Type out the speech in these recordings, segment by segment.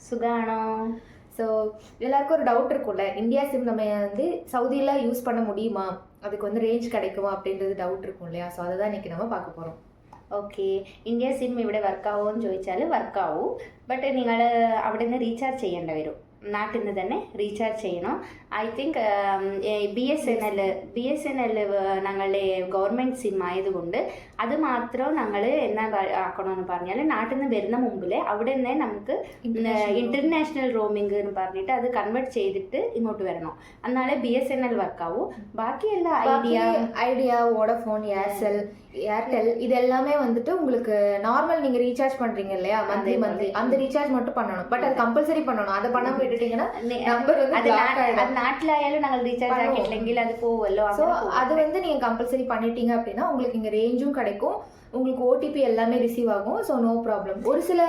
சுகானோ. So எல்லாருக்கும் ஒரு doubt இருக்கும்ல, இந்தியா சிம் நம்ம வந்து சவுதியில் யூஸ் பண்ண முடியுமா, அதுக்கு வந்து ரேஞ்ச் கிடைக்குமா அப்படின்றது டவுட் இருக்கும் இல்லையா? ஸோ அதை தான் இன்றைக்கி நம்ம பார்க்க പോകണം. ഓക്കെ, ഇന്ത്യ സിം ഇവിടെ വർക്കാവുമോ എന്ന് ചോദിച്ചാൽ വർക്കാവും. ബട്ട് നിങ്ങൾ അവിടെ നിന്ന് റീചാർജ് ചെയ്യേണ്ടി വരും. നാട്ടിൽ നിന്ന് തന്നെ റീചാർജ് ചെയ്യണം. I think B S N L ഞങ്ങളുടെ ഗവൺമെൻറ് സിം ആയതുകൊണ്ട് അത് മാത്രം ഞങ്ങൾ എന്നാ ആക്കണമെന്ന് പറഞ്ഞാൽ നാട്ടിൽ നിന്ന് വരുന്ന മുമ്പിൽ അവിടെ നിന്ന് നമുക്ക് ഇന്റർനാഷണൽ റോമിംഗ് എന്ന് പറഞ്ഞിട്ട് അത് കൺവേർട്ട് ചെയ്തിട്ട് ഇങ്ങോട്ട് വരണം. എന്നാലേ BSNL വർക്കാവും. ബാക്കിയെല്ലാം ஐடியா, வோடஃபோன், ஏர்டெல் இது எல்லாமே வந்துட்டு உங்களுக்கு நார்மல் நீங்கள் ரீசார்ஜ் பண்ணுறீங்க இல்லையா, மந்த்லி அந்த ரீசார்ஜ் மட்டும் பண்ணணும். பட் அது கம்பல்சரி பண்ணணும். அதை பண்ணாமல் விட்டுட்டீங்கன்னா நம்பர் வந்து நாட்டிலாயாலும் நாங்கள் ரீசார்ஜ் ஆகிட்டீங்க அது போவല്ലോ. ஸோ அது வந்து நீங்கள் கம்பல்சரி பண்ணிட்டீங்க அப்படின்னா உங்களுக்கு இங்கே ரேஞ்சும் கிடைக்கும், உங்களுக்கு ஓடிபி எல்லாமே ரிசீவ் ஆகும். So no problem. ஒரு சில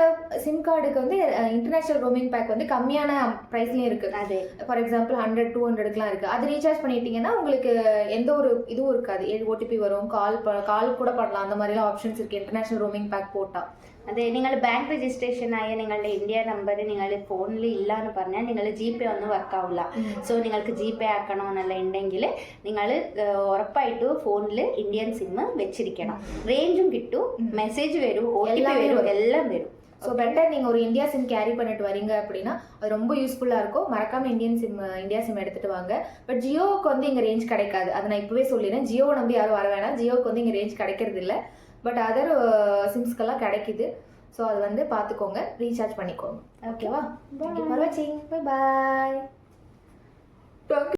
சிம் கார்டுக்கு வந்து இன்டர்நேஷனல் ரோமிங் பேக் வந்து கம்மியான ப்ரைஸ்லேயும் இருக்குது. அது ஃபார் எக்ஸாம்பிள் 100-200க்குலாம் இருக்குது. அது ரீசார்ஜ் பண்ணிட்டீங்கன்னா உங்களுக்கு எந்த ஒரு இதுவும் இருக்காது. ஓடிபி வரும், கால் கூட பண்ணலாம். அந்த மாதிரிலாம் ஆப்ஷன்ஸ் இருக்குது இன்டர்நேஷனல் ரோமிங் பேக் போட்டால். അതെ, നിങ്ങൾ ബാങ്ക് രജിസ്ട്രേഷൻ ആയ നിങ്ങളുടെ ഇന്ത്യ നമ്പർ നിങ്ങൾ ഫോണിൽ ഇല്ല എന്ന് പറഞ്ഞാൽ നിങ്ങൾ GPay ഒന്നും വർക്കാവില്ല. സോ നിങ്ങൾക്ക് GPay ആക്കണമെന്നല്ല ഉണ്ടെങ്കിൽ നിങ്ങൾ ഉറപ്പായിട്ടും ഫോണിൽ ഇന്ത്യൻ സിം വെച്ചിരിക്കണം. റേഞ്ചും കിട്ടും, മെസ്സേജ് വരും, OTP വരും, എല്ലാം വരും. ஸோ பெட்டர் நீங்கள் ஒரு இந்தியா சிம் கேரி பண்ணிட்டு வரீங்க அப்படின்னா அது ரொம்ப யூஸ்ஃபுல்லாக இருக்கும். மறக்காமல் இந்தியா சிம் எடுத்துகிட்டு வாங்க. பட் ஜியோவுக்கு வந்து இங்கே ரேஞ்ச் கிடைக்காது. அதை நான் இப்போவே சொல்லிடுறேன். ஜியோவை நம்பி யாரும் வர வேணாம். ஜியோவுக்கு வந்து இங்கே ரேஞ்ச் கிடைக்கிறது இல்லை. பட் அதர் சிம்ஸ்க்கெல்லாம் கிடைக்குது. ஸோ அது வந்து பார்த்துக்கோங்க, ரீசார்ஜ் பண்ணிக்கோங்க. ஓகேவா? தேங்க்யூ ஃபார் வாட்சிங். Bye bye.